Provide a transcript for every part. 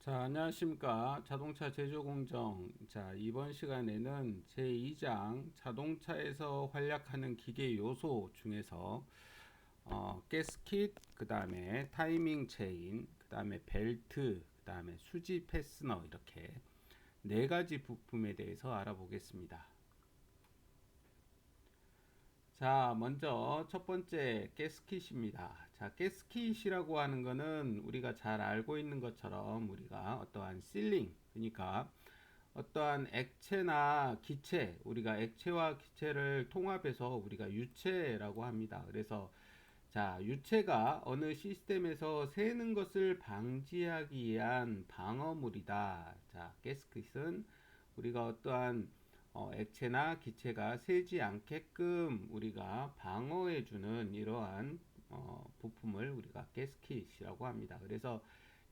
자, 안녕하십니까. 자동차 제조 공정. 자, 이번 시간에는 제2장 자동차에서 활약하는 기계 요소 중에서 가스킷, 그 다음에 타이밍 체인, 그 다음에 벨트, 그 다음에 수지 패스너 이렇게 네 가지 부품에 대해서 알아보겠습니다. 자, 먼저 첫 번째 가스킷입니다. 자, 가스킷이라고 하는 거는 우리가 잘 알고 있는 것처럼 우리가 어떠한 실링, 그러니까 어떠한 액체나 기체, 우리가 액체와 기체를 통합해서 우리가 유체라고 합니다. 그래서 자, 유체가 어느 시스템에서 새는 것을 방지하기 위한 방어물이다. 자, 가스킷은 우리가 어떠한 액체나 기체가 새지 않게끔 우리가 방어해주는 이러한 부품을 우리가 가스킷이라고 합니다. 그래서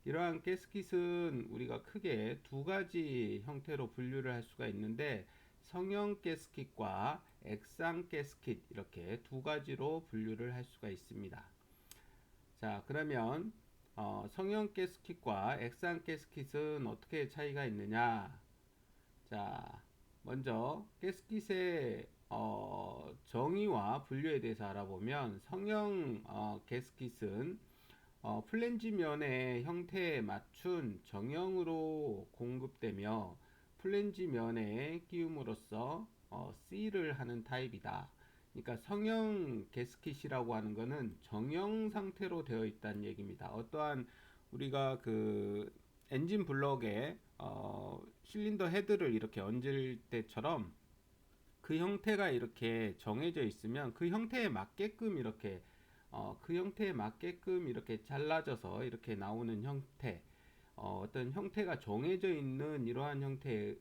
이러한 가스킷은 우리가 크게 두 가지 형태로 분류를 할 수가 있는데 성형 가스킷과 액상 가스킷 이렇게 두 가지로 분류를 할 수가 있습니다. 자, 그러면 성형 가스킷과 액상 가스킷은 어떻게 차이가 있느냐? 자, 먼저 가스킷의 정의와 분류에 대해서 알아보면 성형 가스킷은 플랜지 면의 형태에 맞춘 정형으로 공급되며 플랜지 면에 끼움으로써 C를 하는 타입이다. 그러니까 성형 가스킷이라고 하는 것은 정형 상태로 되어 있다는 얘기입니다. 어떠한 우리가 그 엔진 블럭에 실린더 헤드를 이렇게 얹을 때처럼 그 형태가 이렇게 정해져 있으면 그 형태에 맞게끔 이렇게 잘라져서 이렇게 나오는 형태, 어떤 형태가 정해져 있는 이러한 형태의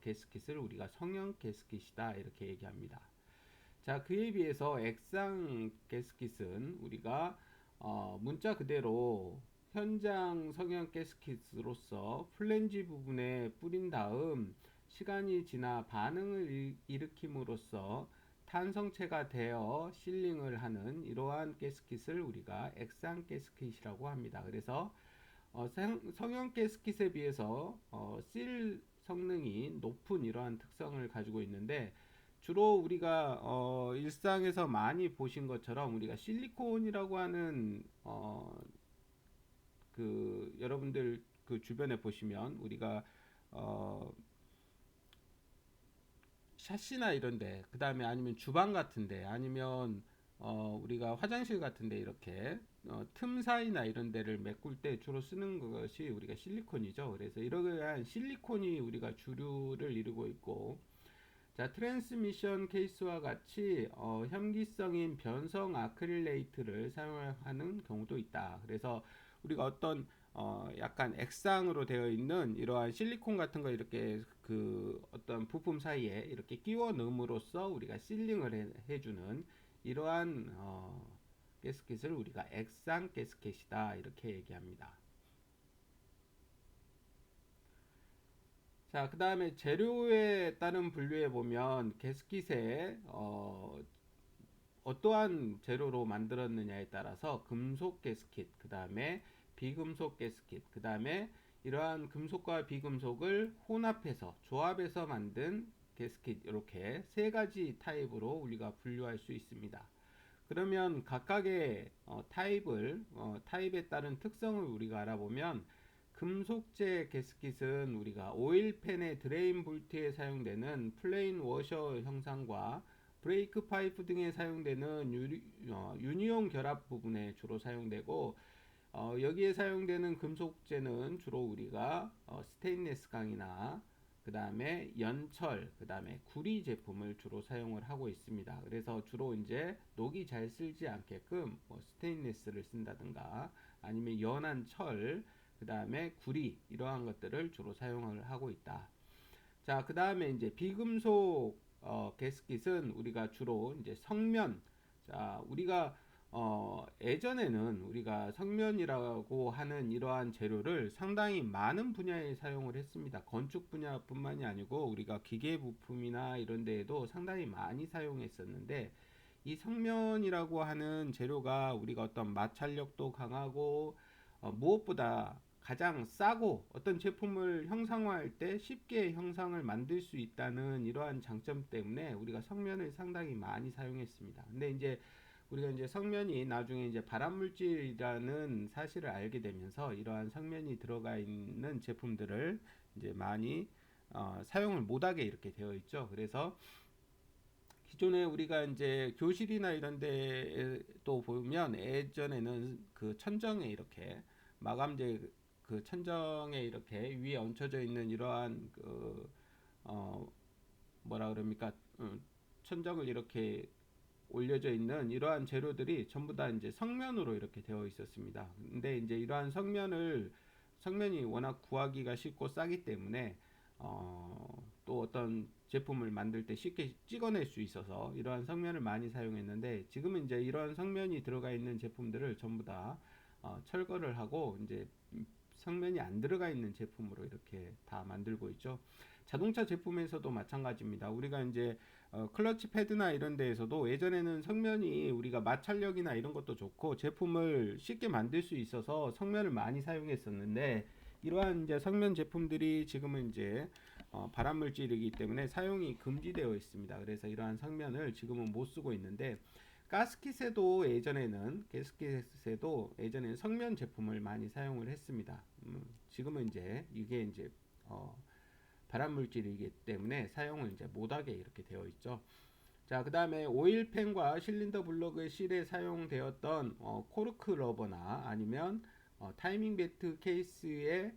가스킷을 우리가 성형 가스킷이다 이렇게 얘기합니다. 자, 그에 비해서 액상 가스킷은 우리가 문자 그대로 현장 성형 가스킷으로서 플랜지 부분에 뿌린 다음 시간이 지나 반응을 일으킴으로써 탄성체가 되어 실링을 하는 이러한 가스킷을 우리가 액상 가스킷이라고 합니다. 그래서 성형 가스킷에 비해서 실 성능이 높은 이러한 특성을 가지고 있는데 주로 우리가 일상에서 많이 보신 것처럼 우리가 실리콘이라고 하는 그 여러분들 그 주변에 보시면 우리가 어 샤시나 이런데 그 다음에 아니면 주방 같은데 아니면 우리가 화장실 같은데 이렇게 틈 사이나 이런 데를 메꿀 때 주로 쓰는 것이 우리가 실리콘이죠. 그래서 이러한 실리콘이 우리가 주류를 이루고 있고 자, 트랜스미션 케이스와 같이 혐기성인 변성 아크릴레이트를 사용하는 경우도 있다. 그래서 우리가 어떤 약간 액상으로 되어 있는 이러한 실리콘 같은 거 이렇게 그 어떤 부품 사이에 이렇게 끼워 넣음으로써 우리가 실링을 해주는 이러한 가스켓을 우리가 액상 가스켓이다 이렇게 얘기합니다. 자, 그 다음에 재료에 따른 분류에 보면 가스킷에 어떠한 재료로 만들었느냐에 따라서 금속 가스킷, 그 다음에 비금속 가스킷, 그 다음에 이러한 금속과 비금속을 혼합해서 조합해서 만든 가스킷 이렇게 세 가지 타입으로 우리가 분류할 수 있습니다. 그러면 각각의 타입에 따른 특성을 우리가 알아보면 금속재 가스킷은 우리가 오일팬의 드레인 볼트에 사용되는 플레인 워셔 형상과 브레이크 파이프 등에 사용되는 유니온 결합 부분에 주로 사용되고 여기에 사용되는 금속재는 주로 우리가 스테인리스 강이나 그 다음에 연철, 그 다음에 구리 제품을 주로 사용을 하고 있습니다. 그래서 주로 이제 녹이 잘 쓸지 않게끔 뭐 스테인리스를 쓴다든가 아니면 연한 철, 그 다음에 구리 이러한 것들을 주로 사용을 하고 있다. 자, 그 다음에 이제 비금속 가스킷은 우리가 주로 이제 성면, 자, 우리가 예전에는 우리가 성면이라고 하는 이러한 재료를 상당히 많은 분야에 사용을 했습니다. 건축 분야뿐만이 아니고 우리가 기계 부품이나 이런 데에도 상당히 많이 사용했었는데 이 성면이라고 하는 재료가 우리가 어떤 마찰력도 강하고 무엇보다 가장 싸고 어떤 제품을 형상화할 때 쉽게 형상을 만들 수 있다는 이러한 장점 때문에 우리가 성면을 상당히 많이 사용했습니다. 근데 이제 우리가 이제 성면이 나중에 이제 발암물질이라는 사실을 알게 되면서 이러한 성면이 들어가 있는 제품들을 이제 많이 사용을 못하게 이렇게 되어 있죠. 그래서 기존에 우리가 이제 교실이나 이런 데에 또 보면 예전에는 그 천정에 이렇게 마감재 그 천정에 이렇게 위에 얹혀져 있는 이러한 그 어 뭐라 그럽니까? 천정을 이렇게 올려져 있는 이러한 재료들이 전부 다 이제 성면으로 이렇게 되어 있었습니다. 근데 이제 이러한 성면이 워낙 구하기가 쉽고 싸기 때문에 또 어떤 제품을 만들 때 쉽게 찍어낼 수 있어서 이러한 성면을 많이 사용했는데 지금은 이제 이러한 성면이 들어가 있는 제품들을 전부 다 철거를 하고 이제 성면이 안 들어가 있는 제품으로 이렇게 다 만들고 있죠. 자동차 제품에서도 마찬가지입니다. 우리가 이제 클러치 패드나 이런 데에서도 예전에는 성면이 우리가 마찰력이나 이런 것도 좋고 제품을 쉽게 만들 수 있어서 성면을 많이 사용했었는데 이러한 이제 성면 제품들이 지금은 이제 발암물질이기 때문에 사용이 금지되어 있습니다. 그래서 이러한 성면을 지금은 못 쓰고 있는데 가스킷에도 예전에는 성면 제품을 많이 사용을 했습니다. 지금은 이제 이게 이제 발암물질이기 때문에 사용을 이제 못하게 이렇게 되어 있죠. 자, 그 다음에 오일팬과 실린더 블럭의 실에 사용되었던 코르크 러버나 아니면 타이밍 벨트 케이스의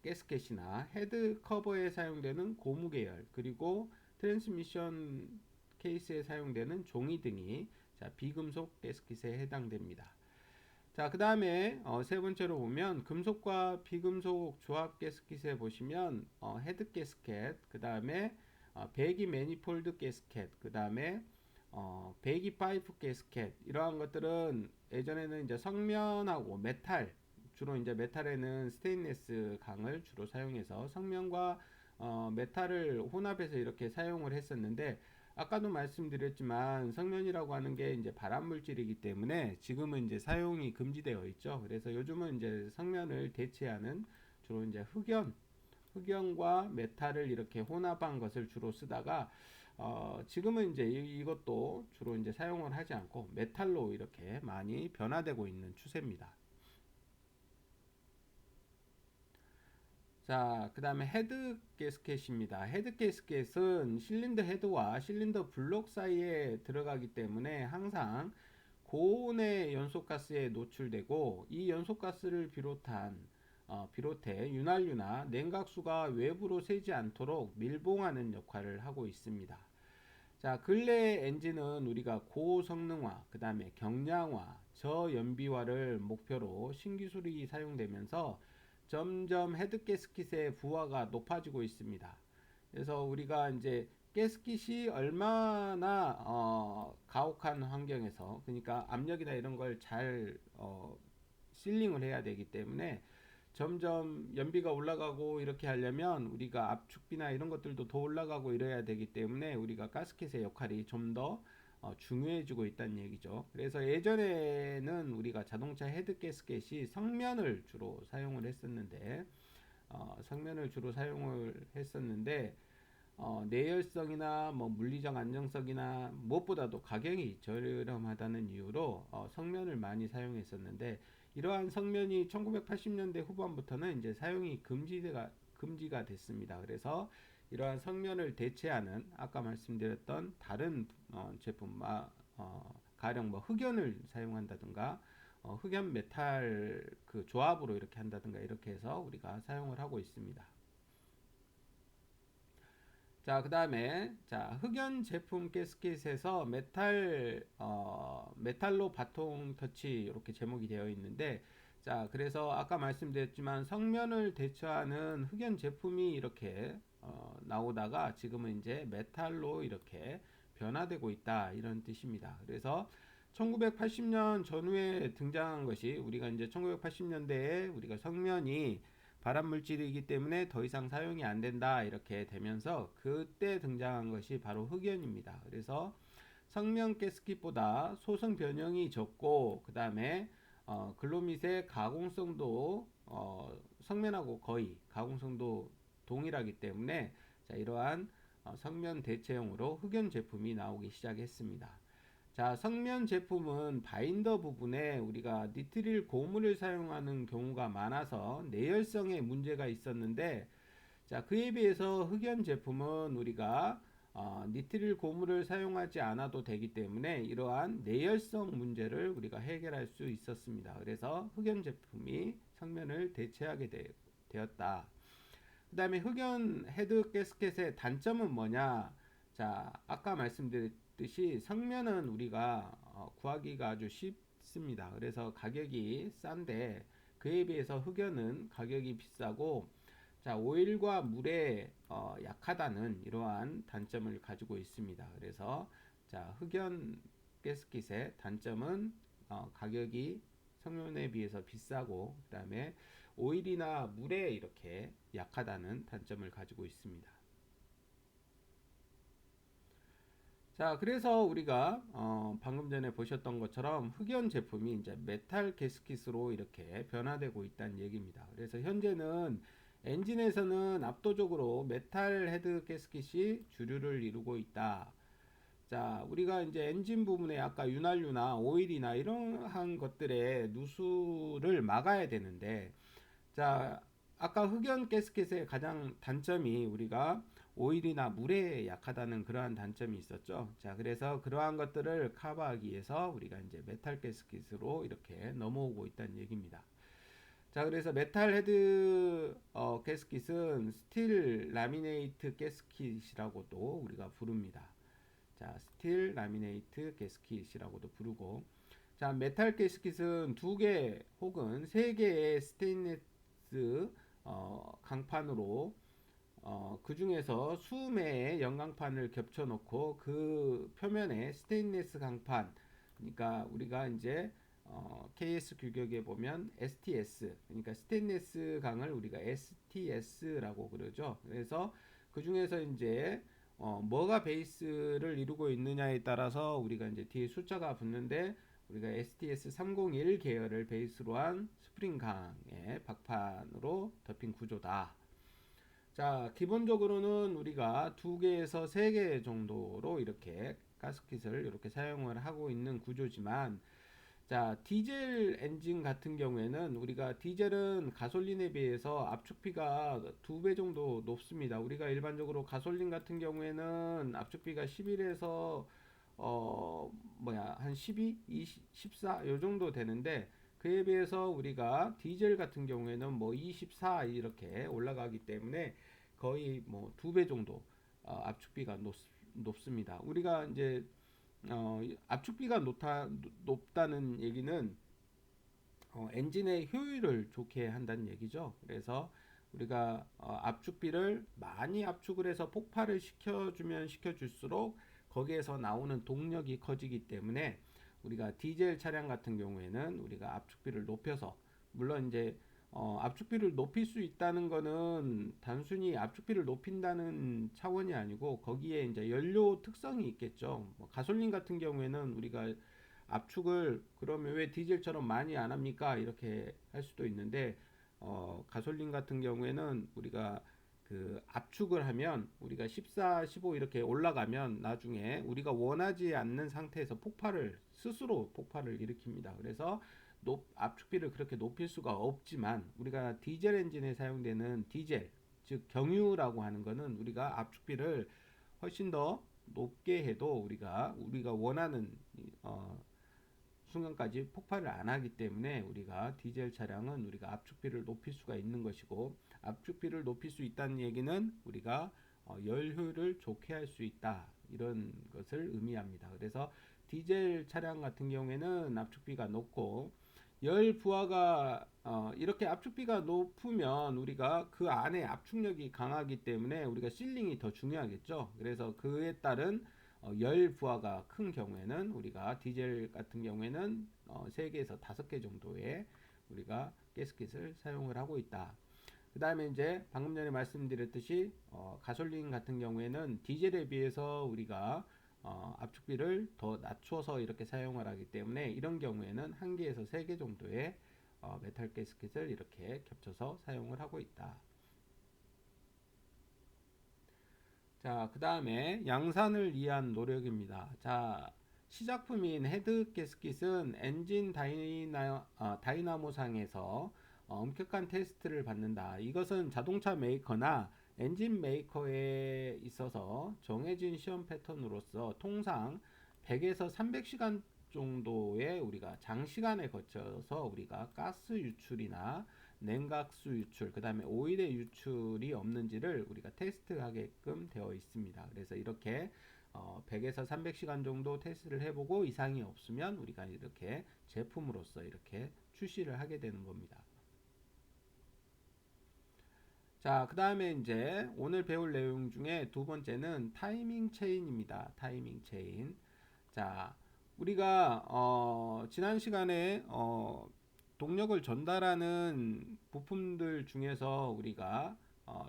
가스켓이나 헤드 커버에 사용되는 고무 계열 그리고 트랜스미션 케이스에 사용되는 종이 등이 자, 비금속 가스켓에 해당됩니다. 자, 그 다음에 세 번째로 보면 금속과 비금속 조합 가스켓에 보시면 헤드 가스켓, 그 다음에 배기 매니폴드 가스켓, 그 다음에 배기 파이프 가스켓 이러한 것들은 예전에는 이제 성면하고 메탈 주로 이제 메탈에는 스테인리스 강을 주로 사용해서 성면과 메탈을 혼합해서 이렇게 사용을 했었는데 아까도 말씀드렸지만 성면이라고 하는 게 이제 발암 물질이기 때문에 지금은 이제 사용이 금지되어 있죠. 그래서 요즘은 이제 성면을 대체하는 주로 이제 흑연과 메탈을 이렇게 혼합한 것을 주로 쓰다가 지금은 이제 이것도 주로 이제 사용을 하지 않고 메탈로 이렇게 많이 변화되고 있는 추세입니다. 자, 그 다음에 헤드 가스켓입니다. 헤드 가스켓은 실린더 헤드와 실린더 블록 사이에 들어가기 때문에 항상 고온의 연소가스에 노출되고 이 연소가스를 비롯해 윤활유나 냉각수가 외부로 새지 않도록 밀봉하는 역할을 하고 있습니다. 자, 근래 엔진은 우리가 고성능화, 그 다음에 경량화, 저연비화를 목표로 신기술이 사용되면서 점점 헤드 가스킷의 부하가 높아지고 있습니다. 그래서 우리가 이제 가스킷이 얼마나 가혹한 환경에서 그러니까 압력이나 이런 걸 잘 실링을 해야 되기 때문에 점점 연비가 올라가고 이렇게 하려면 우리가 압축비나 이런 것들도 더 올라가고 이래야 되기 때문에 우리가 가스켓의 역할이 좀 더 중요해지고 있다는 얘기죠. 그래서 예전에는 우리가 자동차 헤드 가스켓이 성면을 주로 사용을 했었는데 내열성이나 뭐 물리적 안정성이나 무엇보다도 가격이 저렴하다는 이유로 성면을 많이 사용했었는데 이러한 성면이 1980년대 후반부터는 이제 사용이 금지가 됐습니다. 그래서 이러한 성면을 대체하는 아까 말씀드렸던 다른 제품 가령 뭐 흑연을 사용한다든가 흑연 메탈 그 조합으로 이렇게 한다든가 이렇게 해서 우리가 사용을 하고 있습니다. 자, 그 다음에, 자, 흑연 제품 가스켓에서 메탈로 바통 터치 이렇게 제목이 되어 있는데, 자, 그래서 아까 말씀드렸지만 성면을 대처하는 흑연 제품이 이렇게 나오다가 지금은 이제 메탈로 이렇게 변화되고 있다 이런 뜻입니다. 그래서 1980년 전후에 등장한 것이 우리가 이제 1980년대에 우리가 성면이 발암 물질이기 때문에 더 이상 사용이 안 된다 이렇게 되면서 그때 등장한 것이 바로 흑연입니다. 그래서 성면 가스킷보다 소성 변형이 적고 그 다음에 글로밋의 가공성도 성면하고 거의 가공성도 동일하기 때문에 자, 이러한 성면 대체형으로 흑연 제품이 나오기 시작했습니다. 자, 성면 제품은 바인더 부분에 우리가 니트릴 고무를 사용하는 경우가 많아서 내열성에 문제가 있었는데, 자, 그에 비해서 흑연 제품은 우리가 니트릴 고무를 사용하지 않아도 되기 때문에 이러한 내열성 문제를 우리가 해결할 수 있었습니다. 그래서 흑연 제품이 성면을 대체하게 되었다. 그 다음에 흑연 헤드 가스켓의 단점은 뭐냐? 자, 아까 말씀드렸듯이 성면은 우리가 구하기가 아주 쉽습니다. 그래서 가격이 싼데 그에 비해서 흑연은 가격이 비싸고, 자, 오일과 물에 약하다는 이러한 단점을 가지고 있습니다. 그래서 자, 흑연 가스켓의 단점은 가격이 성면에 비해서 비싸고, 그 다음에 오일이나 물에 이렇게 약하다는 단점을 가지고 있습니다. 자, 그래서 우리가 방금 전에 보셨던 것처럼 흑연 제품이 이제 메탈 가스킷으로 이렇게 변화되고 있다는 얘기입니다. 그래서 현재는 엔진에서는 압도적으로 메탈 헤드 가스킷이 주류를 이루고 있다. 자, 우리가 이제 엔진 부분에 아까 윤활유나 오일이나 이러한 것들의 누수를 막아야 되는데, 자, 아까 흑연 가스켓의 가장 단점이 우리가 오일이나 물에 약하다는 그러한 단점이 있었죠. 자, 그래서 그러한 것들을 커버하기 위해서 우리가 이제 메탈 가스켓으로 이렇게 넘어오고 있다는 얘기입니다. 자, 그래서 메탈 헤드 가스켓은 스틸 라미네이트 가스켓이라고도 우리가 부릅니다. 자, 스틸 라미네이트 가스켓이라고도 부르고, 자, 메탈 가스켓은 2개 혹은 3개의 스테인리스 강판으로 그 중에서 수매의 연강판을 겹쳐 놓고 그 표면에 스테인리스 강판, 그러니까 우리가 이제 KS 규격에 보면 STS, 그러니까 스테인리스 강을 우리가 STS라고 그러죠. 그래서 그 중에서 이제 뭐가 베이스를 이루고 있느냐에 따라서 우리가 이제 뒤에 숫자가 붙는데, 우리가 STS 301 계열을 베이스로 한 스프링 강의 박판으로 덮인 구조다. 자, 기본적으로는 우리가 2개에서 3개 정도로 이렇게 가스킷을 이렇게 사용을 하고 있는 구조지만, 자, 디젤 엔진 같은 경우에는 우리가 디젤은 가솔린에 비해서 압축비가 2배 정도 높습니다. 우리가 일반적으로 가솔린 같은 경우에는 압축비가 11에서 한 12, 20, 14 요 정도 되는데, 그에 비해서 우리가 디젤 같은 경우에는 뭐 24 이렇게 올라가기 때문에 거의 뭐 2배 정도 압축비가 높습니다. 우리가 이제 압축비가 높다는 얘기는 엔진의 효율을 좋게 한다는 얘기죠. 그래서 우리가 압축비를 많이 압축을 해서 폭발을 시켜주면 시켜줄수록 거기에서 나오는 동력이 커지기 때문에 우리가 디젤 차량 같은 경우에는 우리가 압축비를 높여서, 물론 이제 압축비를 높일 수 있다는 거는 단순히 압축비를 높인다는 차원이 아니고 거기에 이제 연료 특성이 있겠죠. 뭐 가솔린 같은 경우에는 우리가 압축을 그러면 왜 디젤처럼 많이 안 합니까? 이렇게 할 수도 있는데, 가솔린 같은 경우에는 우리가 그 압축을 하면 우리가 14, 15 이렇게 올라가면 나중에 우리가 원하지 않는 상태에서 스스로 폭발을 일으킵니다. 그래서 압축비를 그렇게 높일 수가 없지만, 우리가 디젤 엔진에 사용되는 디젤, 즉 경유라고 하는 거는 우리가 압축비를 훨씬 더 높게 해도 우리가 원하는 순간까지 폭발을 안 하기 때문에 우리가 디젤 차량은 우리가 압축비를 높일 수가 있는 것이고, 압축비를 높일 수 있다는 얘기는 우리가 열 효율을 좋게 할 수 있다, 이런 것을 의미합니다. 그래서 디젤 차량 같은 경우에는 압축비가 높고, 열 부하가 이렇게 압축비가 높으면 우리가 그 안에 압축력이 강하기 때문에 우리가 실링이 더 중요하겠죠. 그래서 그에 따른 열 부하가 큰 경우에는 우리가 디젤 같은 경우에는 3개에서 5개 정도의 우리가 가스켓을 사용을 하고 있다. 그 다음에 이제 방금 전에 말씀드렸듯이 가솔린 같은 경우에는 디젤에 비해서 우리가 압축비를 더 낮춰서 이렇게 사용을 하기 때문에 이런 경우에는 1개에서 3개 정도의 메탈 가스켓을 이렇게 겹쳐서 사용을 하고 있다. 자, 그 다음에 양산을 위한 노력입니다. 자, 시작품인 헤드 가스켓은 엔진 다이나모상에서 엄격한 테스트를 받는다. 이것은 자동차 메이커나 엔진 메이커에 있어서 정해진 시험 패턴으로서 통상 100에서 300시간 정도의 우리가 장시간에 거쳐서 우리가 가스 유출이나 냉각수 유출, 그 다음에 오일의 유출이 없는지를 우리가 테스트하게끔 되어 있습니다. 그래서 이렇게 100에서 300시간 정도 테스트를 해보고 이상이 없으면 우리가 이렇게 제품으로서 이렇게 출시를 하게 되는 겁니다. 자, 그 다음에 이제 오늘 배울 내용 중에 두 번째는 타이밍 체인입니다. 타이밍 체인. 자, 우리가 지난 시간에 동력을 전달하는 부품들 중에서 우리가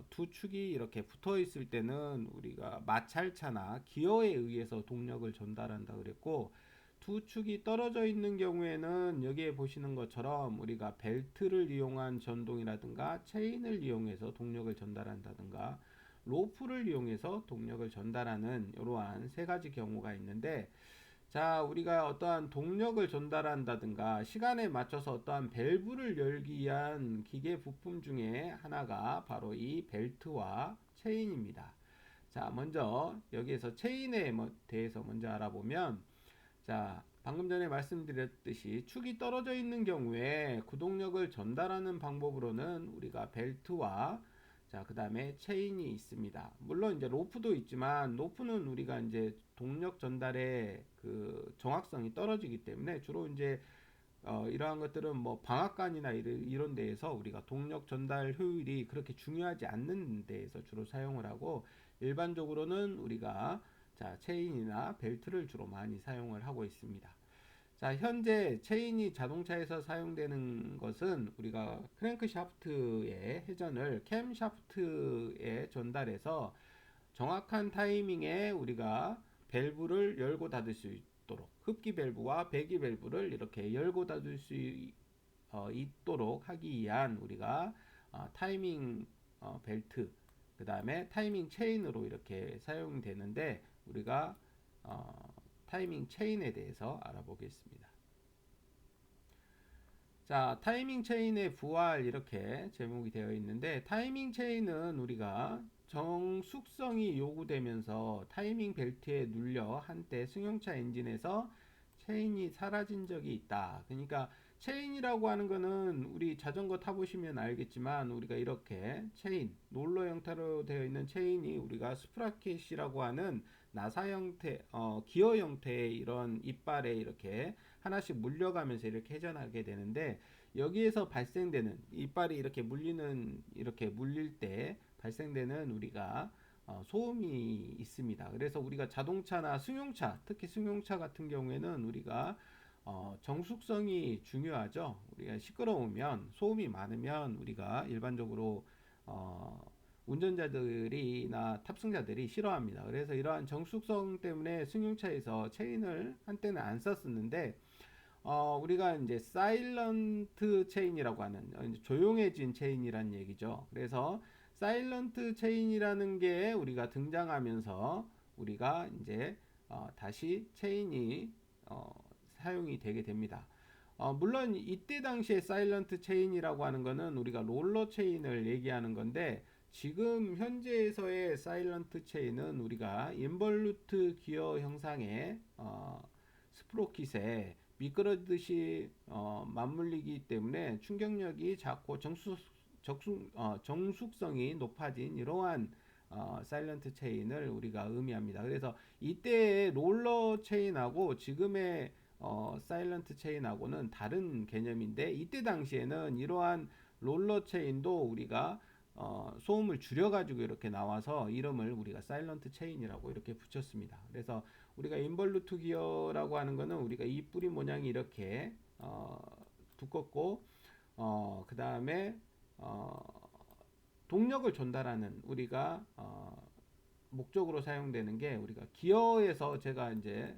두 축이 이렇게 붙어 있을 때는 우리가 마찰차나 기어에 의해서 동력을 전달한다 그랬고, 두 축이 떨어져 있는 경우에는 여기에 보시는 것처럼 우리가 벨트를 이용한 전동이라든가 체인을 이용해서 동력을 전달한다든가 로프를 이용해서 동력을 전달하는 이러한 세 가지 경우가 있는데, 자, 우리가 어떠한 동력을 전달한다든가 시간에 맞춰서 어떠한 밸브를 열기 위한 기계 부품 중에 하나가 바로 이 벨트와 체인입니다. 자, 먼저 여기에서 체인에 대해서 먼저 알아보면, 자, 방금 전에 말씀드렸듯이 축이 떨어져 있는 경우에 구동력을 전달하는 방법으로는 우리가 벨트와 자, 그 다음에 체인이 있습니다. 물론 이제 로프도 있지만 로프는 우리가 이제 동력 전달의 그 정확성이 떨어지기 때문에 주로 이제 이러한 것들은 뭐 방앗간이나 이런 데에서 우리가 동력 전달 효율이 그렇게 중요하지 않는 데에서 주로 사용을 하고, 일반적으로는 우리가 자, 체인이나 벨트를 주로 많이 사용을 하고 있습니다. 자, 현재 체인이 자동차에서 사용되는 것은 우리가 크랭크 샤프트의 회전을 캠 샤프트에 전달해서 정확한 타이밍에 우리가 밸브를 열고 닫을 수 있도록, 흡기 밸브와 배기 밸브를 이렇게 열고 닫을 수 있도록 하기 위한 우리가 타이밍 벨트, 그 다음에 타이밍 체인으로 이렇게 사용되는데, 우리가 타이밍 체인에 대해서 알아보겠습니다. 자, 타이밍 체인의 부활 이렇게 제목이 되어 있는데, 타이밍 체인은 우리가 정숙성이 요구되면서 타이밍 벨트에 눌려 한때 승용차 엔진에서 체인이 사라진 적이 있다. 그러니까 체인이라고 하는 거는 우리 자전거 타보시면 알겠지만, 우리가 이렇게 체인, 롤러 형태로 되어 있는 체인이 우리가 스프라켓이라고 하는 나사 형태, 기어 형태의 이런 이빨에 이렇게 하나씩 물려가면서 이렇게 회전하게 되는데, 여기에서 발생되는 이빨이 이렇게 이렇게 물릴 때 발생되는 우리가 소음이 있습니다. 그래서 우리가 자동차나 승용차, 특히 승용차 같은 경우에는 우리가 정숙성이 중요하죠. 우리가 시끄러우면, 소음이 많으면 우리가 일반적으로 운전자들이나 탑승자들이 싫어합니다. 그래서 이러한 정숙성 때문에 승용차에서 체인을 한때는 안 썼었는데, 우리가 이제 사일런트 체인이라고 하는 이제 조용해진 체인이란 얘기죠. 그래서 사일런트 체인이라는 게 우리가 등장하면서 우리가 이제 다시 체인이 사용이 되게 됩니다. 물론 이때 당시에 사일런트 체인이라고 하는 거는 우리가 롤러 체인을 얘기하는 건데, 지금 현재에서의 사일런트 체인은 우리가 인벌루트 기어 형상의 스프로킷에 미끄러듯이 맞물리기 때문에 충격력이 작고 정숙성이 높아진 이러한 사일런트 체인을 우리가 의미합니다. 그래서 이때의 롤러 체인하고 지금의 사일런트 체인하고는 다른 개념인데, 이때 당시에는 이러한 롤러 체인도 우리가 소음을 줄여가지고 이렇게 나와서 이름을 우리가 사일런트 체인이라고 이렇게 붙였습니다. 그래서 우리가 인벌루트 기어라고 하는 거는 우리가 이 뿌리 모양이 이렇게 두껍고, 그 다음에 동력을 전달하는 우리가 목적으로 사용되는 게, 우리가 기어에서 제가 이제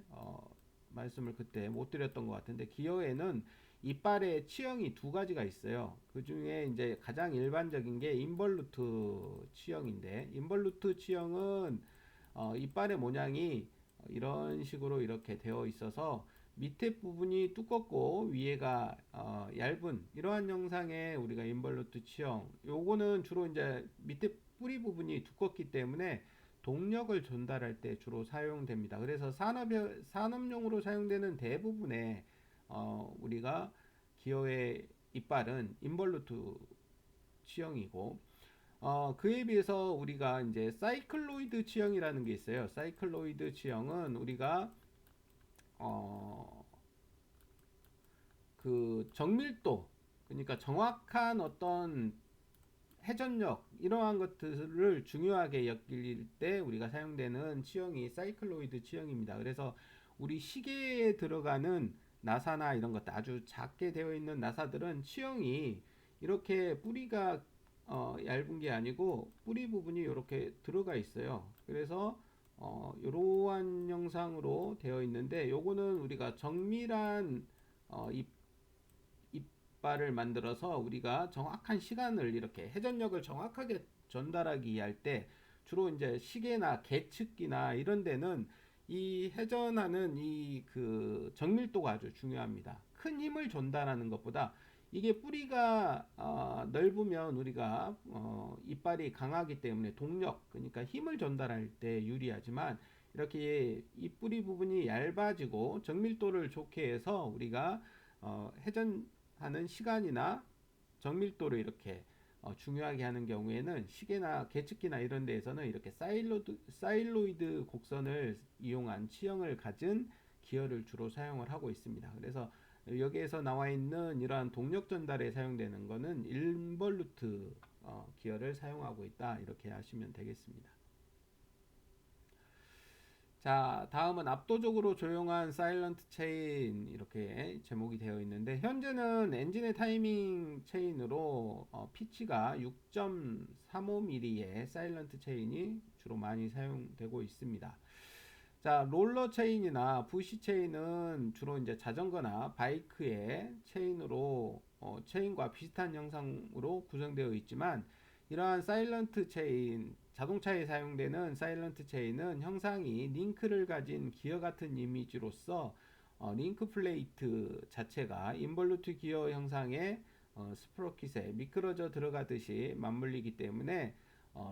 말씀을 그때 못 드렸던 것 같은데, 기어에는 이빨의 치형이 두 가지가 있어요. 그 중에 이제 가장 일반적인 게 인벌루트 치형인데, 인벌루트 치형은 이빨의 모양이 이런 식으로 이렇게 되어 있어서 밑에 부분이 두껍고 위에가 얇은 이러한 형상의 우리가 인벌루트 치형. 요거는 주로 이제 밑에 뿌리 부분이 두껍기 때문에 동력을 전달할 때 주로 사용됩니다. 그래서 산업용으로 사용되는 대부분의 우리가 기어의 이빨은 인벌루트 치형이고, 그에 비해서 우리가 이제 사이클로이드 치형이라는 게 있어요. 사이클로이드 치형은 우리가 어, 그 정밀도, 그러니까 정확한 어떤 회전력 이러한 것들을 중요하게 여길 때 우리가 사용되는 치형이 사이클로이드 치형입니다. 그래서 우리 시계에 들어가는 나사나 이런 것들 아주 작게 되어 있는 나사들은 치형이 이렇게 뿌리가 얇은 게 아니고 뿌리 부분이 이렇게 들어가 있어요. 그래서 이러한 형상으로 되어 있는데, 요거는 우리가 정밀한 이 이빨을 만들어서 우리가 정확한 시간을 이렇게 회전력을 정확하게 전달하기 할 때 주로 이제 시계나 계측기나 이런 데는 이 회전하는 이 그 정밀도가 아주 중요합니다. 큰 힘을 전달하는 것보다 이게 뿌리가 넓으면 우리가 이빨이 강하기 때문에 동력, 그러니까 힘을 전달할 때 유리하지만, 이렇게 이 뿌리 부분이 얇아지고 정밀도를 좋게 해서 우리가 회전하는 시간이나 정밀도를 이렇게 중요하게 하는 경우에는 시계나 계측기나 이런 데에서는 이렇게 사일로이드 곡선을 이용한 치형을 가진 기어를 주로 사용을 하고 있습니다. 그래서 여기에서 나와 있는 이러한 동력 전달에 사용되는 것은 인벌루트 기어를 사용하고 있다, 이렇게 하시면 되겠습니다. 자, 다음은 압도적으로 조용한 사일런트 체인, 이렇게 제목이 되어 있는데, 현재는 엔진의 타이밍 체인으로 피치가 6.35mm의 사일런트 체인이 주로 많이 사용되고 있습니다. 자, 롤러 체인이나 부시 체인은 주로 이제 자전거나 바이크의 체인으로 체인과 비슷한 형상으로 구성되어 있지만, 이러한 사일런트 체인, 자동차에 사용되는 사일런트 체인은 형상이 링크를 가진 기어 같은 이미지로서 링크 플레이트 자체가 인볼루트 기어 형상의 스프로킷에 미끄러져 들어가듯이 맞물리기 때문에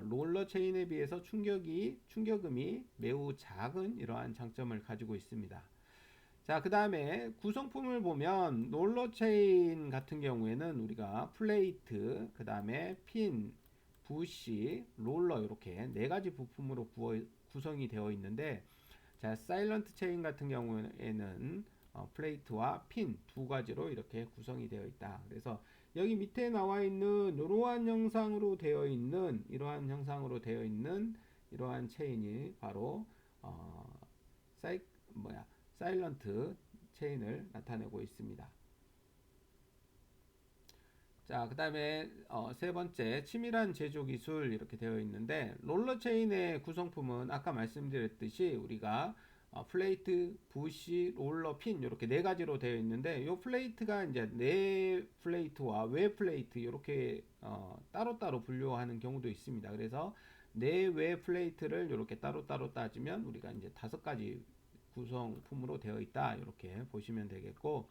롤러 체인에 비해서 충격음이 매우 작은 이러한 장점을 가지고 있습니다. 자, 그 다음에 구성품을 보면 롤러 체인 같은 경우에는 우리가 플레이트, 그 다음에 핀, 부시, 롤러 이렇게 네 가지 부품으로 구성이 되어 있는데, 자, 사일런트 체인 같은 경우에는 플레이트와 핀 두 가지로 이렇게 구성이 되어 있다. 그래서 여기 밑에 나와 있는 이러한 형상으로 되어 있는 이러한 체인이 바로 어, 사이 뭐야 사일런트 체인을 나타내고 있습니다. 자, 그 다음에 세 번째, 치밀한 제조 기술, 이렇게 되어 있는데, 롤러 체인의 구성품은 아까 말씀드렸듯이 우리가 플레이트, 부시, 롤러, 핀 이렇게 네 가지로 되어 있는데, 이 플레이트가 이제 내 플레이트와 외 플레이트 이렇게 따로따로 분류하는 경우도 있습니다. 그래서 내외 플레이트를 이렇게 따로따로 따지면 우리가 이제 다섯 가지 구성품으로 되어 있다, 이렇게 보시면 되겠고,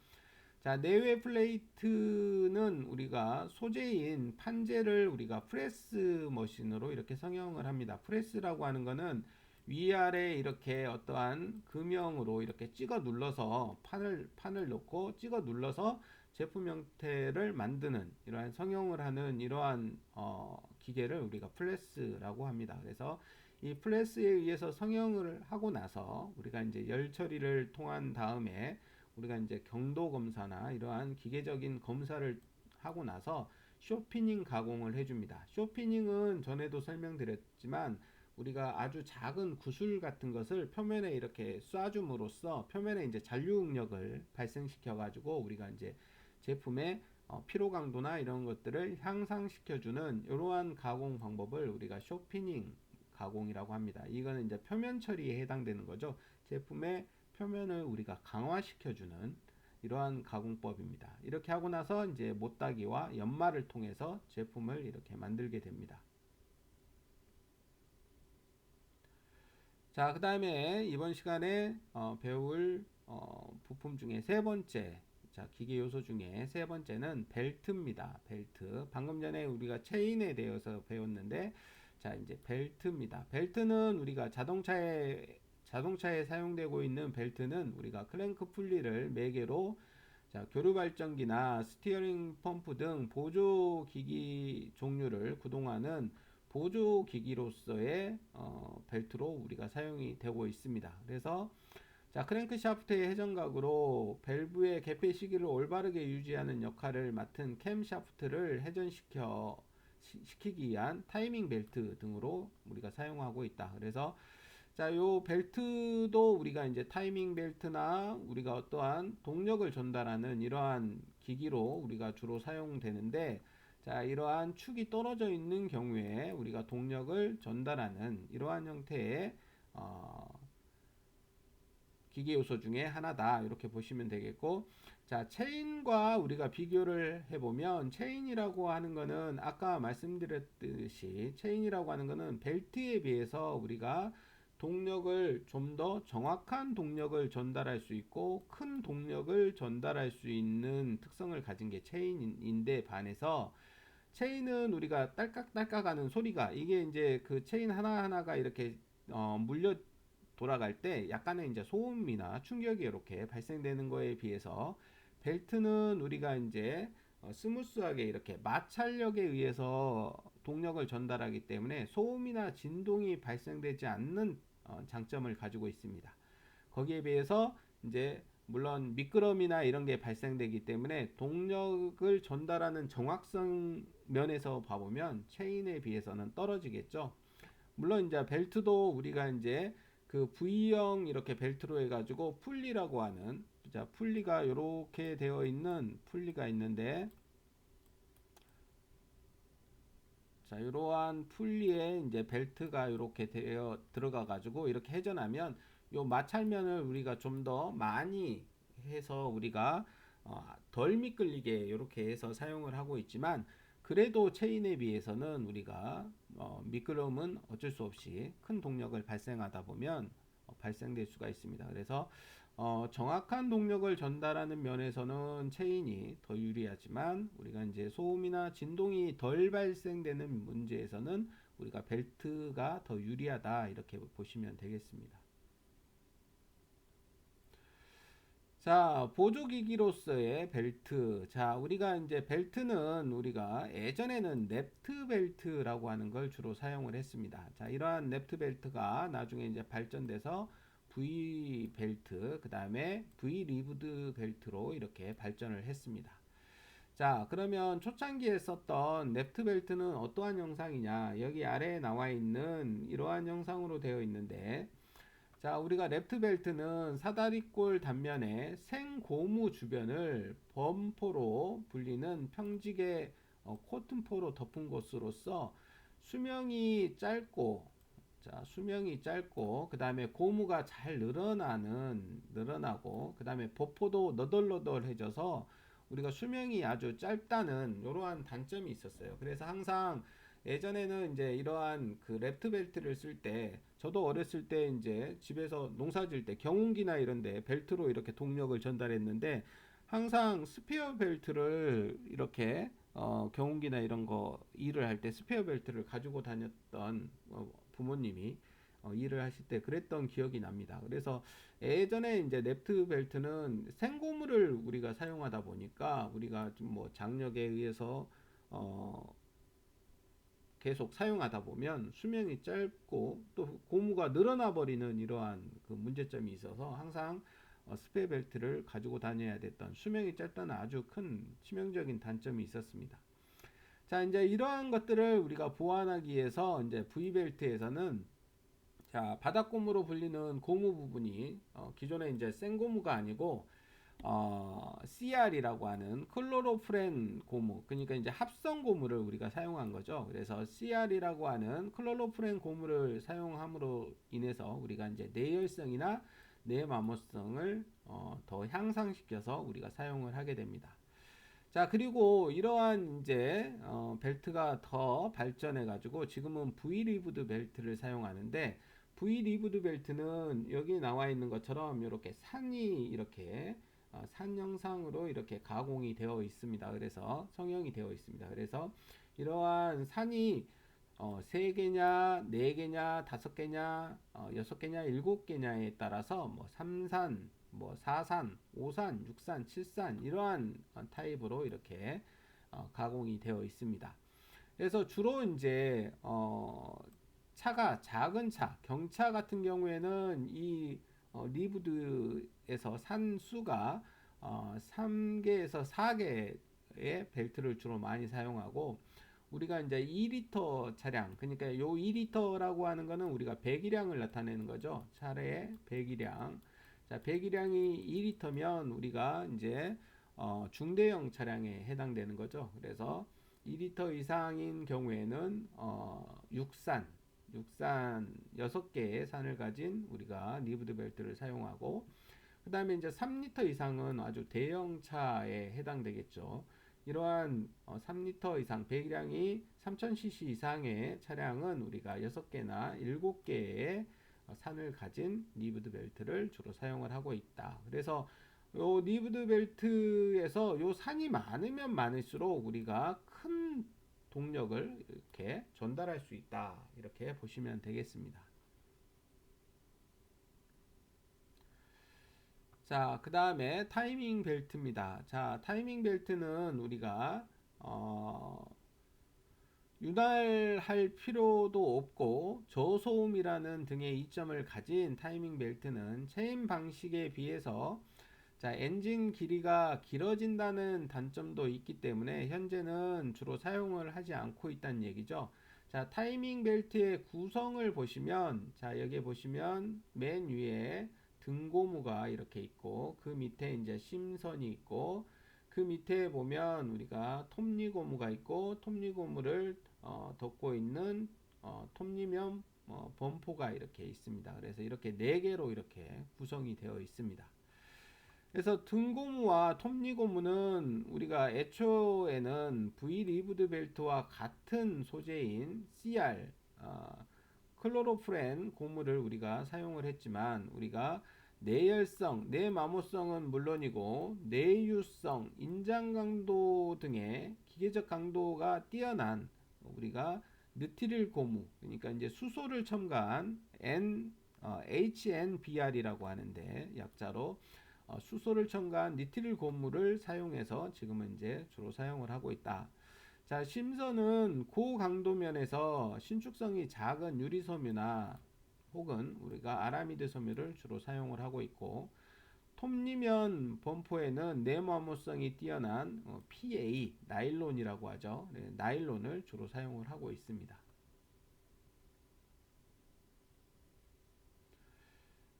자, 내외 플레이트는 우리가 소재인 판재를 우리가 프레스 머신으로 이렇게 성형을 합니다. 프레스라고 하는 거는 위아래 이렇게 어떠한 금형으로 이렇게 찍어 눌러서 판을 넣고 찍어 눌러서 제품 형태를 만드는 이러한 성형을 하는 이러한 기계를 우리가 프레스라고 합니다. 그래서 이 프레스에 의해서 성형을 하고 나서 우리가 이제 열 처리를 통한 다음에 우리가 이제 경도 검사나 이러한 기계적인 검사를 하고 나서 쇼피닝 가공을 해줍니다. 쇼피닝은 전에도 설명드렸지만 우리가 아주 작은 구슬 같은 것을 표면에 이렇게 쏴줌으로써 표면에 이제 잔류 응력을 발생시켜 가지고 우리가 이제 제품의 피로 강도나 이런 것들을 향상시켜주는 이러한 가공 방법을 우리가 쇼피닝 가공이라고 합니다. 이거는 이제 표면 처리에 해당되는 거죠. 제품의 표면을 우리가 강화시켜주는 이러한 가공법입니다. 이렇게 하고 나서 이제 못따기와 연마를 통해서 제품을 이렇게 만들게 됩니다. 자, 그 다음에 이번 시간에 배울 부품 중에 세 번째, 자, 기계 요소 중에 세 번째는 벨트입니다. 벨트. 방금 전에 우리가 체인에 대해서 배웠는데, 자, 이제 벨트입니다. 벨트는 우리가 자동차에 사용되고 있는 벨트는 우리가 클랭크 풀리를 매개로, 자, 교류 발전기나 스티어링 펌프 등 보조 기기 종류를 구동하는 보조 기기로서의 벨트로 우리가 사용이 되고 있습니다. 그래서 자, 크랭크 샤프트의 회전각으로 밸브의 개폐 시기를 올바르게 유지하는 역할을 맡은 캠 샤프트를 시키기 위한 타이밍 벨트 등으로 우리가 사용하고 있다. 그래서 자, 요 벨트도 우리가 이제 타이밍 벨트나 우리가 어떠한 동력을 전달하는 이러한 기기로 우리가 주로 사용되는데, 자, 이러한 축이 떨어져 있는 경우에 우리가 동력을 전달하는 이러한 형태의 기계 요소 중에 하나다. 이렇게 보시면 되겠고, 자, 체인과 우리가 비교를 해보면, 체인이라고 하는 거는 아까 말씀드렸듯이 체인이라고 하는 거는 벨트에 비해서 우리가 동력을 좀 더 정확한 동력을 전달할 수 있고 큰 동력을 전달할 수 있는 특성을 가진 게 체인인데, 반해서 체인은 우리가 딸깍딸깍 하는 소리가, 이게 이제 그 체인 하나하나가 이렇게 물려 돌아갈 때 약간의 이제 소음이나 충격이 이렇게 발생되는 거에 비해서, 벨트는 우리가 이제 스무스하게 이렇게 마찰력에 의해서 동력을 전달하기 때문에 소음이나 진동이 발생되지 않는 장점을 가지고 있습니다. 거기에 비해서 이제 물론 미끄럼이나 이런 게 발생되기 때문에 동력을 전달하는 정확성 면에서 봐보면 체인에 비해서는 떨어지겠죠. 물론 이제 벨트도 우리가 이제 그 V형 이렇게 벨트로 해가지고 풀리라고 하는, 자, 풀리가 이렇게 되어 있는 풀리가 있는데, 자, 이러한 풀리에 이제 벨트가 이렇게 되어 들어가 가지고 이렇게 회전하면 요 마찰면을 우리가 좀 더 많이 해서 우리가 덜 미끌리게 이렇게 해서 사용을 하고 있지만, 그래도 체인에 비해서는 우리가 미끄럼은 어쩔 수 없이 큰 동력을 발생하다 보면 발생될 수가 있습니다. 그래서 정확한 동력을 전달하는 면에서는 체인이 더 유리하지만, 우리가 이제 소음이나 진동이 덜 발생되는 문제에서는 우리가 벨트가 더 유리하다. 이렇게 보시면 되겠습니다. 자, 보조기기로서의 벨트. 자, 우리가 이제 벨트는 우리가 예전에는 넵트 벨트라고 하는 걸 주로 사용을 했습니다. 자, 이러한 넵트 벨트가 나중에 이제 발전돼서 V 벨트, 그 다음에 V 리브드 벨트로 이렇게 발전을 했습니다. 자, 그러면 초창기에 썼던 넵트 벨트는 어떠한 영상이냐? 여기 아래에 나와 있는 이러한 영상으로 되어 있는데, 자, 우리가 랩트 벨트는 사다리꼴 단면에 생고무 주변을 범포로 불리는 평직의 코튼포로 덮은 것으로서 수명이 짧고, 자, 수명이 짧고, 그 다음에 고무가 잘 늘어나고, 그 다음에 버포도 너덜너덜해져서 우리가 수명이 아주 짧다는 이러한 단점이 있었어요. 그래서 항상 예전에는 이제 이러한 그 랩트 벨트를 쓸 때, 저도 어렸을 때 이제 집에서 농사 지을 때 경운기나 이런데 벨트로 이렇게 동력을 전달했는데, 항상 스페어 벨트를 이렇게 경운기나 이런 거 일을 할 때 스페어 벨트를 가지고 다녔던 부모님이 일을 하실 때 그랬던 기억이 납니다. 그래서 예전에 이제 랩트 벨트는 생고무를 우리가 사용하다 보니까 우리가 좀 뭐 장력에 의해서 계속 사용하다 보면 수명이 짧고 또 고무가 늘어나 버리는 이러한 그 문제점이 있어서 항상 스페어 벨트를 가지고 다녀야 됐던, 수명이 짧다는 아주 큰 치명적인 단점이 있었습니다. 자, 이제 이러한 것들을 우리가 보완하기 위해서 이제 V벨트에서는, 자, 바닥고무로 불리는 고무 부분이 기존에 이제 생고무가 아니고 CR이라고 하는 클로로프렌 고무, 그러니까 이제 합성 고무를 우리가 사용한 거죠. 그래서 CR이라고 하는 클로로프렌 고무를 사용함으로 인해서 우리가 이제 내열성이나 내마모성을 더 향상시켜서 우리가 사용을 하게 됩니다. 자, 그리고 이러한 이제 벨트가 더 발전해 가지고 지금은 V 리브드 벨트를 사용하는데, V 리브드 벨트는 여기 나와 있는 것처럼 이렇게 산이 이렇게 산 형상으로 이렇게 가공이 되어 있습니다. 그래서 성형이 되어 있습니다. 그래서 이러한 산이 3개냐, 4개냐, 5개냐, 6개냐, 7개냐에 따라서 뭐 3산, 뭐 4산, 5산, 6산, 7산 이러한 타입으로 이렇게 가공이 되어 있습니다. 그래서 주로 이제 차가 작은 차, 경차 같은 경우에는 이 리브드에서 산 수가 3개에서 4개의 벨트를 주로 많이 사용하고, 우리가 이제 2리터 차량, 그러니까 요 2리터라고 하는 거는 우리가 배기량을 나타내는 거죠. 차례의 배기량. 자, 배기량이 2리터면 우리가 이제 중대형 차량에 해당되는 거죠. 그래서 2리터 이상인 경우에는 육산 6개의 산을 가진 우리가 리브드 벨트를 사용하고, 그 다음에 이제 3리터 이상은 아주 대형 차에 해당되겠죠. 이러한 3리터 이상 배기량이 3000cc 이상의 차량은 우리가 6개나 7개의 산을 가진 리브드 벨트를 주로 사용을 하고 있다. 그래서 요 리브드 벨트에서 요 산이 많으면 많을수록 우리가 큰 동력을 이렇게 전달할 수 있다. 이렇게 보시면 되겠습니다. 자, 그 다음에 타이밍 벨트입니다. 자, 타이밍 벨트는 우리가 윤활할 필요도 없고 저소음이라는 등의 이점을 가진 타이밍 벨트는 체인 방식에 비해서 자, 엔진 길이가 길어진다는 단점도 있기 때문에 현재는 주로 사용을 하지 않고 있다는 얘기죠. 자, 타이밍 벨트의 구성을 보시면, 자, 여기 보시면 맨 위에 등고무가 이렇게 있고, 그 밑에 이제 심선이 있고, 그 밑에 보면 우리가 톱니고무가 있고, 톱니고무를 덮고 있는 톱니면 범포가 이렇게 있습니다. 그래서 이렇게 4개로 이렇게 구성이 되어 있습니다. 그래서 등고무와 톱니고무는 우리가 애초에는 V 리브드 벨트와 같은 소재인 CR 클로로프렌 고무를 우리가 사용을 했지만, 우리가 내열성, 내마모성은 물론이고 내유성, 인장 강도 등의 기계적 강도가 뛰어난 우리가 느티릴 고무, 그러니까 이제 수소를 첨가한 HNBR이라고 하는데 약자로 수소를 첨가한 니트릴 고무를 사용해서 지금은 이제 주로 사용을 하고 있다. 자, 심선은 고강도면에서 신축성이 작은 유리섬유나 혹은 우리가 아라미드 섬유를 주로 사용을 하고 있고, 톱니면 범퍼에는 내마모성이 뛰어난 PA, 나일론이라고 하죠. 네, 나일론을 주로 사용을 하고 있습니다.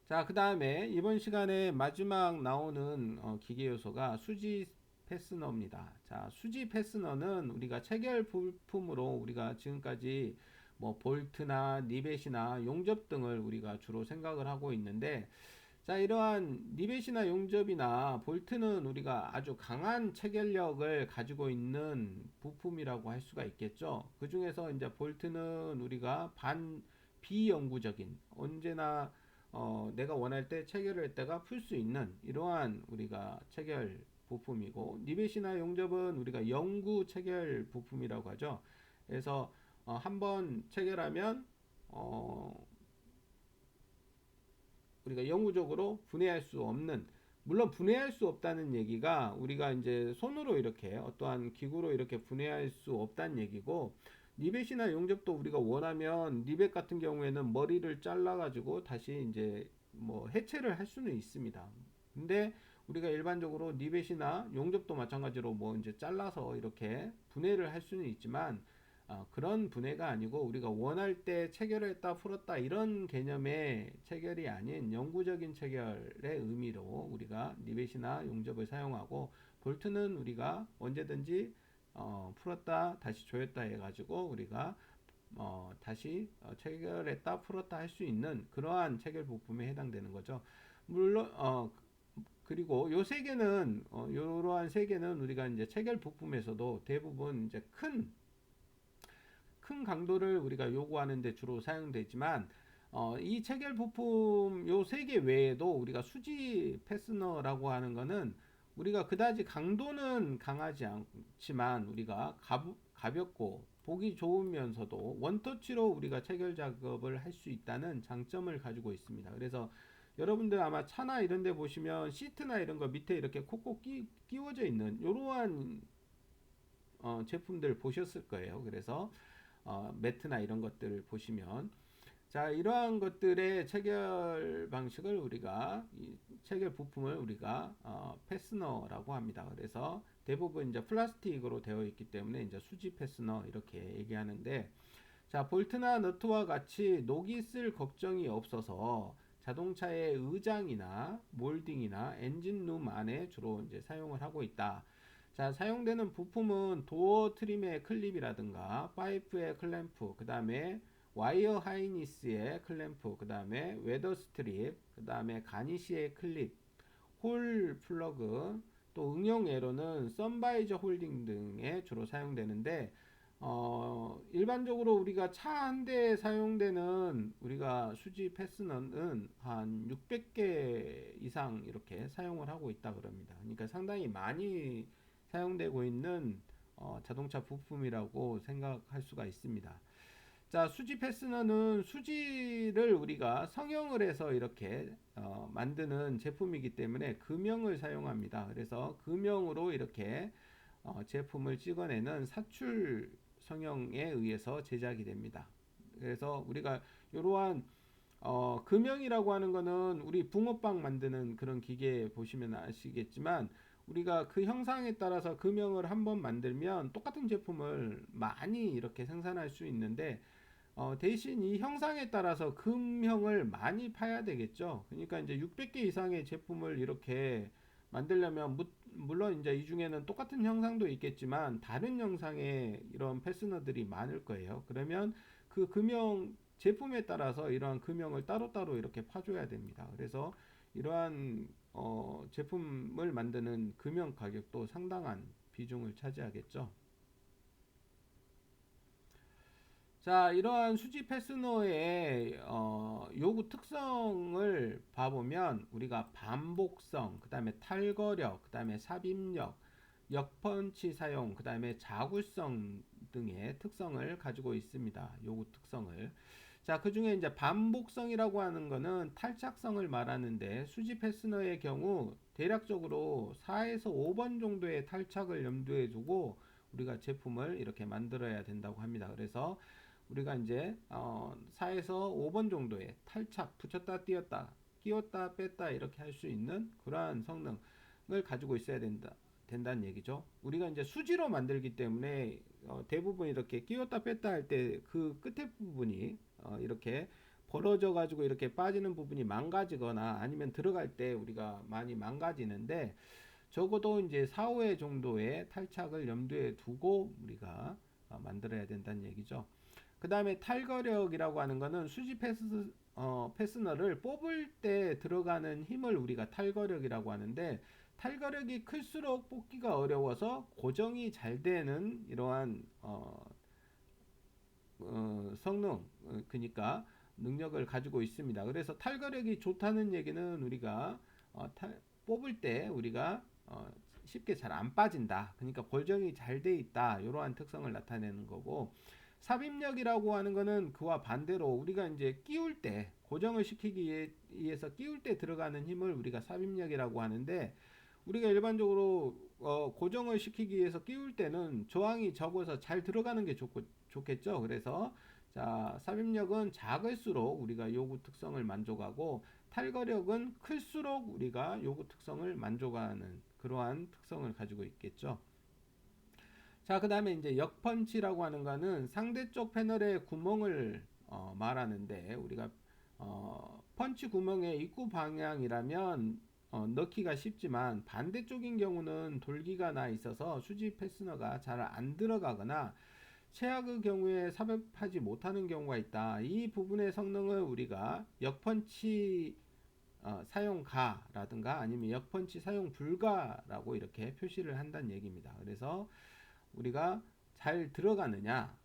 자, 그 다음에 이번 시간에 마지막 나오는 기계 요소가 수지 패스너입니다. 자, 수지 패스너는 우리가 체결 부품으로 우리가 지금까지 뭐 볼트나 니벳이나 용접 등을 우리가 주로 생각을 하고 있는데, 자, 이러한 니벳이나 용접이나 볼트는 우리가 아주 강한 체결력을 가지고 있는 부품이라고 할 수가 있겠죠. 그 중에서 이제 볼트는 우리가 비영구적인, 언제나 내가 원할 때 체결을 했다가 풀 수 있는 이러한 우리가 체결 부품이고, 니벳이나 용접은 우리가 영구 체결 부품이라고 하죠. 그래서 한번 체결하면 우리가 영구적으로 분해할 수 없는, 물론 분해할 수 없다는 얘기가 우리가 이제 손으로 이렇게 어떠한 기구로 이렇게 분해할 수 없다는 얘기고, 니벳이나 용접도 우리가 원하면 니벳 같은 경우에는 머리를 잘라 가지고 다시 이제 뭐 해체를 할 수는 있습니다. 근데 우리가 일반적으로 니벳이나 용접도 마찬가지로 뭐 이제 잘라서 이렇게 분해를 할 수는 있지만, 그런 분해가 아니고 우리가 원할 때 체결했다 풀었다 이런 개념의 체결이 아닌 영구적인 체결의 의미로 우리가 니벳이나 용접을 사용하고, 볼트는 우리가 언제든지 풀었다 다시 조였다 해가지고 우리가 다시 체결했다 풀었다 할 수 있는 그러한 체결 부품에 해당되는 거죠. 물론 그리고 요 세 개는 요러한 세 개는 우리가 이제 체결 부품에서도 대부분 이제 큰 강도를 우리가 요구하는 데 주로 사용되지만 이 체결 부품 요 세 개 외에도 우리가 수지 패스너라고 하는 거는 우리가 그다지 강도는 강하지 않지만 우리가 가볍고 보기 좋으면서도 원터치로 우리가 체결 작업을 할 수 있다는 장점을 가지고 있습니다. 그래서 여러분들 아마 차나 이런 데 보시면 시트나 이런 거 밑에 이렇게 콕콕 끼워져 있는 이러한 제품들 보셨을 거예요. 그래서 매트나 이런 것들을 보시면 자 이러한 것들의 체결 방식을 우리가 이 체결 부품을 우리가 패스너라고 합니다. 그래서 대부분 이제 플라스틱으로 되어 있기 때문에 이제 수지 패스너 이렇게 얘기하는데 자 볼트나 너트와 같이 녹이 쓸 걱정이 없어서 자동차의 의장이나 몰딩이나 엔진룸 안에 주로 이제 사용을 하고 있다. 자, 사용되는 부품은 도어 트림의 클립이라든가 파이프의 클램프, 그 다음에 와이어 하이니스의 클램프, 그 다음에 웨더 스트립, 그 다음에 가니시의 클립, 홀 플러그, 또 응용 예로는 선바이저 홀딩 등에 주로 사용되는데 일반적으로 우리가 차 한 대에 사용되는 우리가 수지 패스너는 한 600개 이상 이렇게 사용을 하고 있다 그럽니다. 그러니까 상당히 많이 사용되고 있는 자동차 부품이라고 생각할 수가 있습니다. 자, 수지 패스너는 수지를 우리가 성형을 해서 이렇게 만드는 제품이기 때문에 금형을 사용합니다. 그래서 금형으로 이렇게 제품을 찍어내는 사출 성형에 의해서 제작이 됩니다. 그래서 우리가 이러한 금형이라고 하는 거는 우리 붕어빵 만드는 그런 기계 보시면 아시겠지만 우리가 그 형상에 따라서 금형을 한번 만들면 똑같은 제품을 많이 이렇게 생산할 수 있는데 대신 이 형상에 따라서 금형을 많이 파야 되겠죠. 그러니까 이제 600개 이상의 제품을 이렇게 만들려면 물론 이제 이 중에는 똑같은 형상도 있겠지만 다른 형상의 이런 패스너들이 많을 거예요. 그러면 그 금형 제품에 따라서 이러한 금형을 따로따로 이렇게 파줘야 됩니다. 그래서 이러한 제품을 만드는 금형 가격도 상당한 비중을 차지하겠죠. 자, 이러한 수지 패스너의 요구 특성을 봐보면 우리가 반복성, 그 다음에 탈거력, 그 다음에 삽입력, 역펀치 사용, 그 다음에 자구성 등의 특성을 가지고 있습니다. 요구 특성을. 자, 그 중에 이제 반복성이라고 하는 거는 탈착성을 말하는데 수지 패스너의 경우 대략적으로 4에서 5번 정도의 탈착을 염두에 두고 우리가 제품을 이렇게 만들어야 된다고 합니다. 그래서 우리가 이제 4에서 5번 정도의 탈착, 붙였다 띄었다, 끼웠다 뺐다 이렇게 할 수 있는 그러한 성능을 가지고 있어야 된다는 얘기죠. 우리가 이제 수지로 만들기 때문에 대부분 이렇게 끼웠다 뺐다 할 때 그 끝에 부분이 이렇게 벌어져 가지고 이렇게 빠지는 부분이 망가지거나 아니면 들어갈 때 우리가 많이 망가지는데 적어도 이제 4, 5회 정도의 탈착을 염두에 두고 우리가 만들어야 된다는 얘기죠. 그 다음에 탈거력이라고 하는 거는 수지 패스너를 뽑을 때 들어가는 힘을 우리가 탈거력이라고 하는데 탈거력이 클수록 뽑기가 어려워서 고정이 잘 되는 이러한 성능 그러니까 능력을 가지고 있습니다. 그래서 탈거력이 좋다는 얘기는 우리가 뽑을 때 우리가 쉽게 잘 안 빠진다. 그러니까 고정이 잘 돼 있다. 이러한 특성을 나타내는 거고 삽입력이라고 하는 거는 그와 반대로 우리가 이제 끼울 때 고정을 시키기 위해서 끼울 때 들어가는 힘을 우리가 삽입력이라고 하는데 우리가 일반적으로 고정을 시키기 위해서 끼울 때는 저항이 적어서 잘 들어가는 게 좋겠죠. 그래서 자, 삽입력은 작을수록 우리가 요구 특성을 만족하고 탈거력은 클수록 우리가 요구 특성을 만족하는 그러한 특성을 가지고 있겠죠. 자, 그 다음에 이제 역펀치라고 하는 거는 상대쪽 패널의 구멍을 말하는데 우리가 펀치 구멍의 입구 방향이라면 넣기가 쉽지만 반대쪽인 경우는 돌기가 나 있어서 수지 패스너가 잘 안 들어가거나 최악의 경우에 삽입하지 못하는 경우가 있다. 이 부분의 성능을 우리가 역펀치 사용가라든가 아니면 역펀치 사용 불가라고 이렇게 표시를 한다는 얘기입니다. 그래서 우리가 잘 들어가느냐,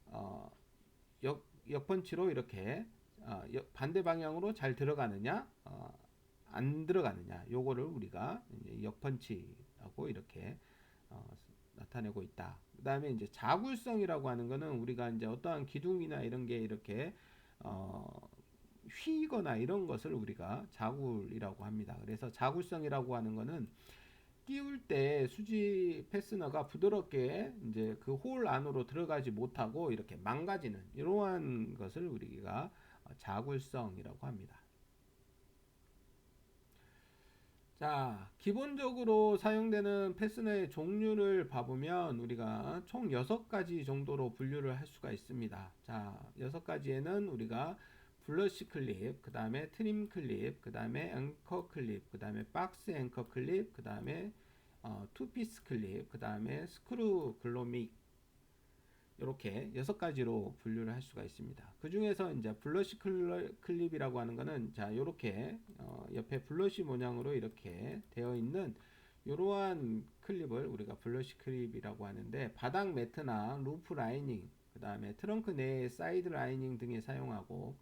역펀치로 이렇게 반대 방향으로 잘 들어가느냐, 안 들어가느냐, 요거를 우리가 이제 역펀치라고 이렇게 나타내고 있다. 그 다음에 이제 자굴성이라고 하는 거는 우리가 이제 어떠한 기둥이나 이런 게 이렇게 휘거나 이런 것을 우리가 자굴이라고 합니다. 그래서 자굴성이라고 하는 거는 끼울 때 수지 패스너가 부드럽게 이제 그 홀 안으로 들어가지 못하고 이렇게 망가지는 이러한 것을 우리가 자굴성이라고 합니다. 자, 기본적으로 사용되는 패스너의 종류를 봐보면 우리가 총 6가지 정도로 분류를 할 수가 있습니다. 자, 6가지에는 우리가 블러시 클립, 그 다음에 트림 클립, 그 다음에 앵커 클립, 그 다음에 박스 앵커 클립, 그 다음에 투피스 클립, 그 다음에 스크루 글로믹, 이렇게 6가지로 분류를 할 수가 있습니다. 그 중에서 이제 블러시 클립이라고 하는 거는 자, 요렇게 옆에 블러시 모양으로 이렇게 되어 있는 이러한 클립을 우리가 블러시 클립이라고 하는데, 바닥 매트나 루프 라이닝, 그 다음에 트렁크 내의 사이드 라이닝 등에 사용하고,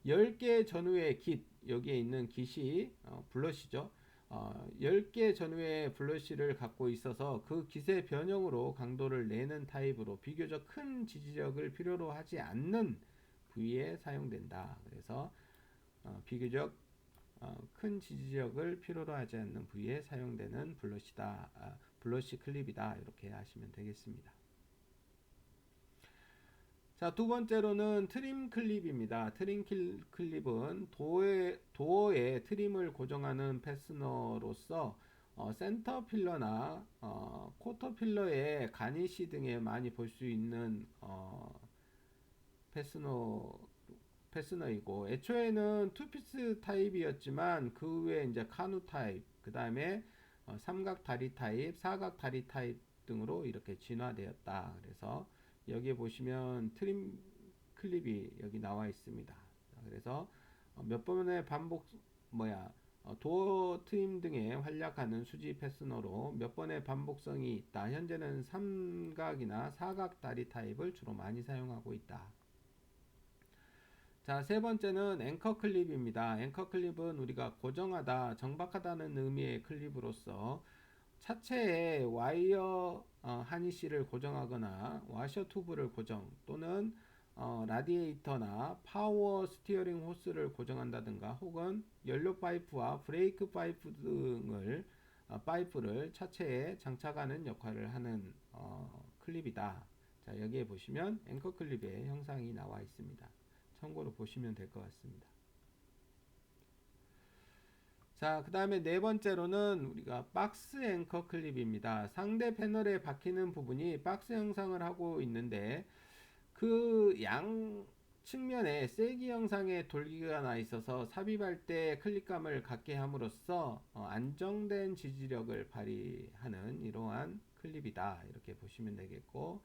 10개 전후의 깃, 여기에 있는 깃이 블러시죠. 10개 전후의 블러시를 갖고 있어서 그 깃의 변형으로 강도를 내는 타입으로 비교적 큰 지지력을 필요로 하지 않는 부위에 사용된다. 그래서 비교적 큰 지지력을 필요로 하지 않는 부위에 사용되는 블러시다. 블러시 클립이다. 이렇게 하시면 되겠습니다. 자, 두 번째로는 트림 클립입니다. 트림 클립은 도어에 트림을 고정하는 패스너로서 센터 필러나 쿼터 필러의 가니시 등에 많이 볼 수 있는 패스너이고, 애초에는 투피스 타입이었지만 그 후에 이제 카누 타입, 그 다음에 삼각 다리 타입, 사각 다리 타입 등으로 이렇게 진화되었다. 그래서 여기에 보시면 트림 클립이 여기 나와 있습니다. 그래서 몇 번의 도어 트림 등에 활약하는 수지 패스너로 몇 번의 반복성이 있다. 현재는 삼각이나 사각 다리 타입을 주로 많이 사용하고 있다. 자, 세 번째는 앵커 클립입니다. 앵커 클립은 우리가 고정하다, 정박하다는 의미의 클립으로서 차체에 와이어 하니시를 고정하거나 와셔 튜브를 고정, 또는 라디에이터나 파워 스티어링 호스를 고정한다든가, 혹은 연료 파이프와 브레이크 파이프 등을 파이프를 차체에 장착하는 역할을 하는 클립이다. 자, 여기에 보시면 앵커 클립의 형상이 나와 있습니다. 참고로 보시면 될 것 같습니다. 자, 그 다음에 네 번째로는 우리가 박스 앵커 클립입니다. 상대 패널에 박히는 부분이 박스 형상을 하고 있는데, 그 양 측면에 세기 형상의 돌기가 나 있어서 삽입할 때 클릭감을 갖게 함으로써 안정된 지지력을 발휘하는 이러한 클립이다. 이렇게 보시면 되겠고,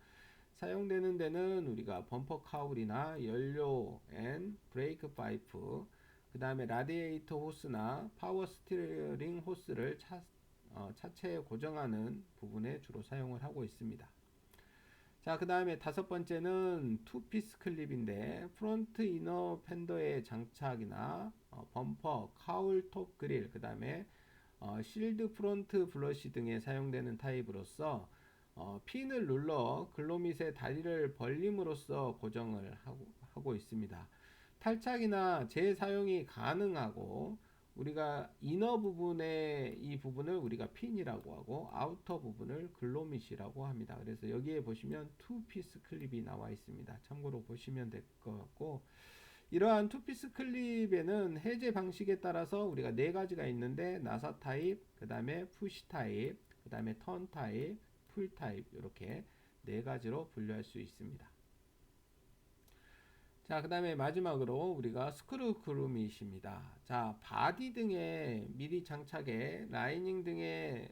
사용되는 데는 우리가 범퍼 카울이나 연료 앤 브레이크 파이프, 그 다음에 라디에이터 호스나 파워 스티어링 호스를 차체에 고정하는 부분에 주로 사용을 하고 있습니다. 자, 그 다음에 다섯 번째는 투피스 클립인데, 프론트 이너 팬더의 장착이나 범퍼, 카울 톱 그릴, 그 다음에 실드 프론트 블러시 등에 사용되는 타입으로서 핀을 눌러 글로밋의 다리를 벌림으로써 고정을 하고 있습니다. 탈착이나 재사용이 가능하고, 우리가 이너 부분의 이 부분을 우리가 핀이라고 하고 아우터 부분을 글로밋이라고 합니다. 그래서 여기에 보시면 투피스 클립이 나와 있습니다. 참고로 보시면 될 것 같고, 이러한 투피스 클립에는 해제 방식에 따라서 우리가 네 가지가 있는데, 나사 타입, 그 다음에 푸시 타입, 그 다음에 턴 타입, 풀 타입, 이렇게 네 가지로 분류할 수 있습니다. 자, 그 다음에 마지막으로 우리가 스크루 그루밋입니다. 자, 바디 등에 미리 장착해 라이닝 등의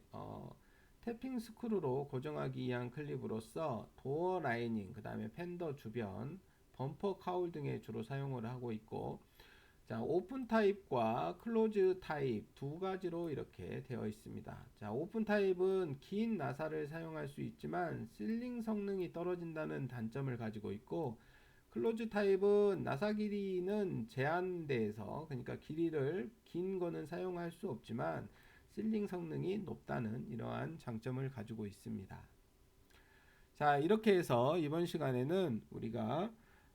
태핑 스크루로 고정하기 위한 클립으로서 도어 라이닝, 그 다음에 팬더 주변, 범퍼 카울 등에 주로 사용을 하고 있고, 자, 오픈 타입과 클로즈 타입 두 가지로 이렇게 되어 있습니다. 자, 오픈 타입은 긴 나사를 사용할 수 있지만 실링 성능이 떨어진다는 단점을 가지고 있고, 클로즈 타입은 나사 길이는 제한돼서, 그러니까 길이를 긴 거는 사용할 수 없지만 실링 성능이 높다는 이러한 장점을 가지고 있습니다. 자, 이렇게 해서 이번 시간에는 우리가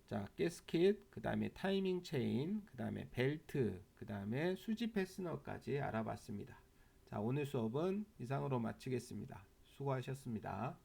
자, 가스킷, 그 다음에 타이밍 체인, 그 다음에 벨트, 그 다음에 수지 패스너까지 알아봤습니다. 자, 오늘 수업은 이상으로 마치겠습니다. 수고하셨습니다.